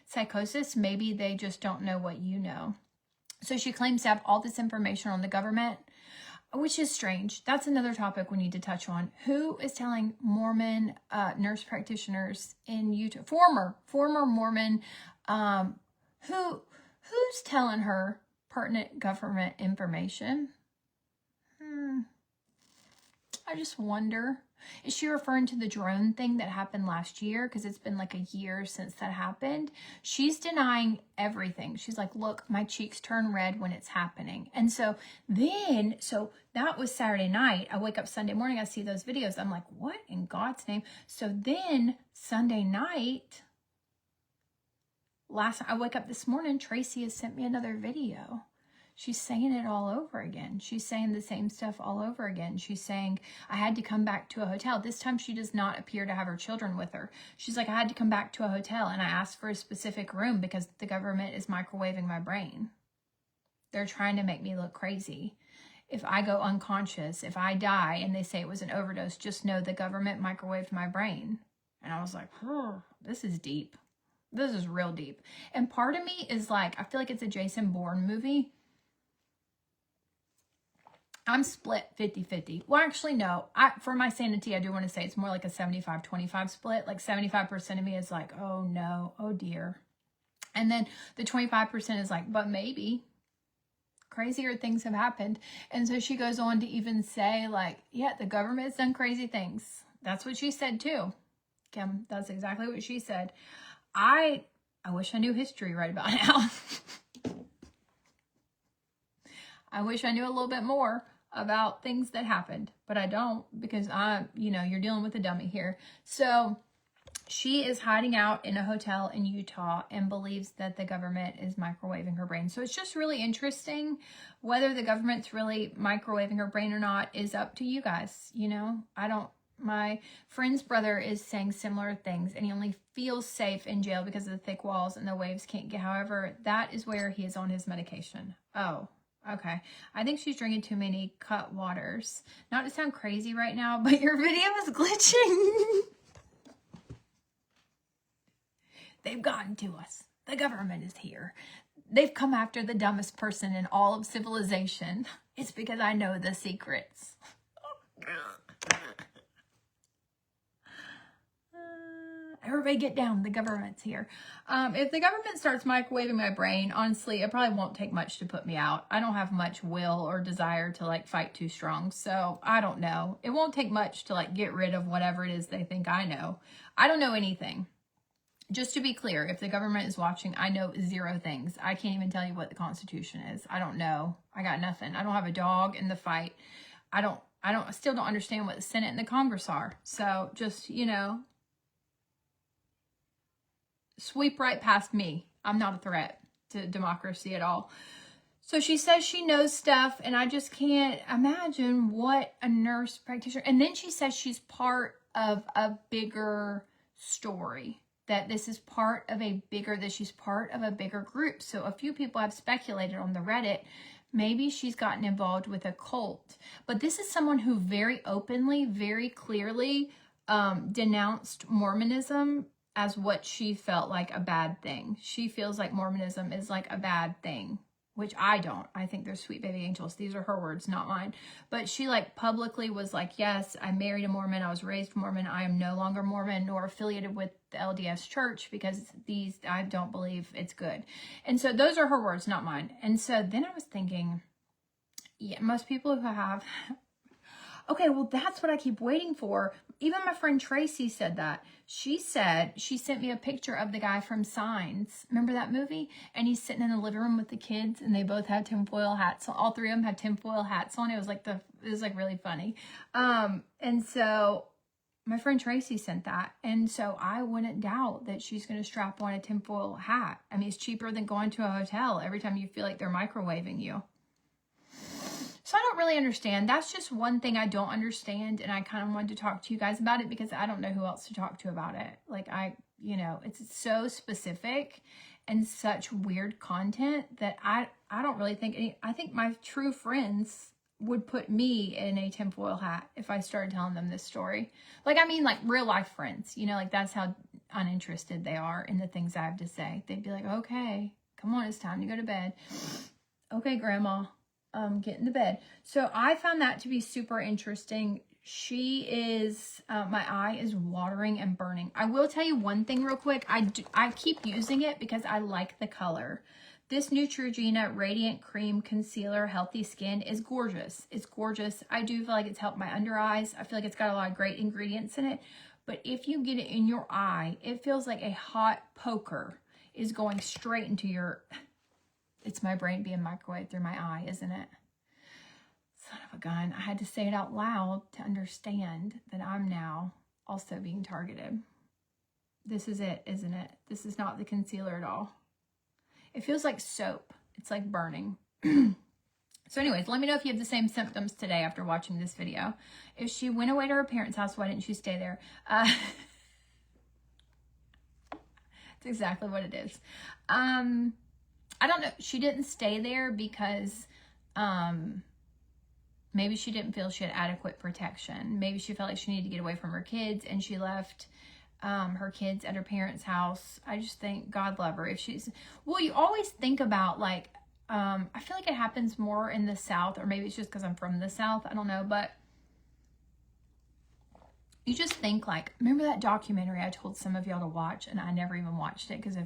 psychosis. Maybe they just don't know what you know. So she claims to have all this information on the government, which is strange. That's another topic we need to touch on. Who is telling Mormon nurse practitioners in Utah, former Mormon, who's telling her pertinent government information? I just wonder. Is she referring to the drone thing that happened last year? Because it's been like a year since that happened. She's denying everything. She's like, look, my cheeks turn red when it's happening. And so that was Saturday night. I wake up Sunday morning, I see those videos. I'm like, what in God's name? So then Sunday night, I wake up this morning, Tracy has sent me another video. She's saying it all over again. She's saying the same stuff all over again. She's saying, I had to come back to a hotel. This time she does not appear to have her children with her. She's like, I had to come back to a hotel and I asked for a specific room because the government is microwaving my brain. They're trying to make me look crazy. If I go unconscious, if I die and they say it was an overdose, just know the government microwaved my brain. And I was like, this is deep. This is real deep. And part of me is like, I feel like it's a Jason Bourne movie. I'm split 50-50. Well, actually, no. For my sanity, I do want to say it's more like a 75-25 split. Like 75% of me is like, oh no, oh dear. And then the 25% is like, but maybe. Crazier things have happened. And so she goes on to even say like, yeah, the government's done crazy things. That's what she said too. Kim, that's exactly what she said. I wish I knew history right about now. I wish I knew a little bit more about things that happened, but I don't, because you're dealing with a dummy here. So she is hiding out in a hotel in Utah and believes that the government is microwaving her brain. So it's just really interesting. Whether the government's really microwaving her brain or not is up to you guys. My friend's brother is saying similar things, and he only feels safe in jail because of the thick walls and the waves can't get. However, that is where he is on his medication. Oh, okay. I think she's drinking too many cut waters. Not to sound crazy right now, but your video is glitching. They've gotten to us. The government is here. They've come after the dumbest person in all of civilization. It's because I know the secrets. Everybody get down. The government's here. If the government starts microwaving my brain, honestly, it probably won't take much to put me out. I don't have much will or desire to like fight too strong. So I don't know. It won't take much to like get rid of whatever it is they think I know. I don't know anything. Just to be clear, if the government is watching, I know zero things. I can't even tell you what the Constitution is. I don't know. I got nothing. I don't have a dog in the fight. I still don't understand what the Senate and the Congress are. So just, sweep right past me. I'm not a threat to democracy at all. So she says she knows stuff, and I just can't imagine what a nurse practitioner. And then she says she's part of a bigger story, that this is part of she's part of a bigger group. So a few people have speculated on the Reddit, maybe she's gotten involved with a cult. But this is someone who very openly, very clearly denounced Mormonism as what she felt like a bad thing. She feels like Mormonism is like a bad thing, which I don't. I think they're sweet baby angels. These are her words, not mine. But she like publicly was like, yes, I married a Mormon. I was raised Mormon. I am no longer Mormon nor affiliated with the LDS church because I don't believe it's good. And so those are her words, not mine. And so then I was thinking, yeah, most people who have... Okay, well, that's what I keep waiting for. Even my friend Tracy said that. She said, she sent me a picture of the guy from Signs. Remember that movie? And he's sitting in the living room with the kids, and they both had tinfoil hats on. All three of them had tinfoil hats on. It was like really funny. And so my friend Tracy sent that. And so I wouldn't doubt that she's going to strap on a tinfoil hat. I mean, it's cheaper than going to a hotel every time you feel like they're microwaving you. So I don't really understand. That's just one thing I don't understand. And I kind of wanted to talk to you guys about it because I don't know who else to talk to about it. Like it's so specific and such weird content that I don't really think I think my true friends would put me in a tinfoil hat if I started telling them this story. Like real life friends, like that's how uninterested they are in the things I have to say. They'd be like, okay, come on, it's time to go to bed. Okay, Grandma, get in the bed. So I found that to be super interesting. She is, my eye is watering and burning. I will tell you one thing real quick. I keep using it because I like the color. This Neutrogena Radiant Cream Concealer Healthy Skin is gorgeous. It's gorgeous. I do feel like it's helped my under eyes. I feel like it's got a lot of great ingredients in it. But if you get it in your eye, it feels like a hot poker is going straight into your... It's my brain being microwaved through my eye, isn't it? Son of a gun. I had to say it out loud to understand that I'm now also being targeted. This is it, isn't it? This is not the concealer at all. It feels like soap. It's like burning. So anyways, let me know if you have the same symptoms today after watching this video. If she went away to her parents' house, why didn't she stay there? That's exactly what it is. I don't know. She didn't stay there because maybe she didn't feel she had adequate protection. Maybe she felt like she needed to get away from her kids and she left her kids at her parents' house. I just think God love her. If she's, well, you always think about like, I feel like it happens more in the South, or maybe it's just because I'm from the South. I don't know, but you just think like, remember that documentary I told some of y'all to watch and I never even watched it because if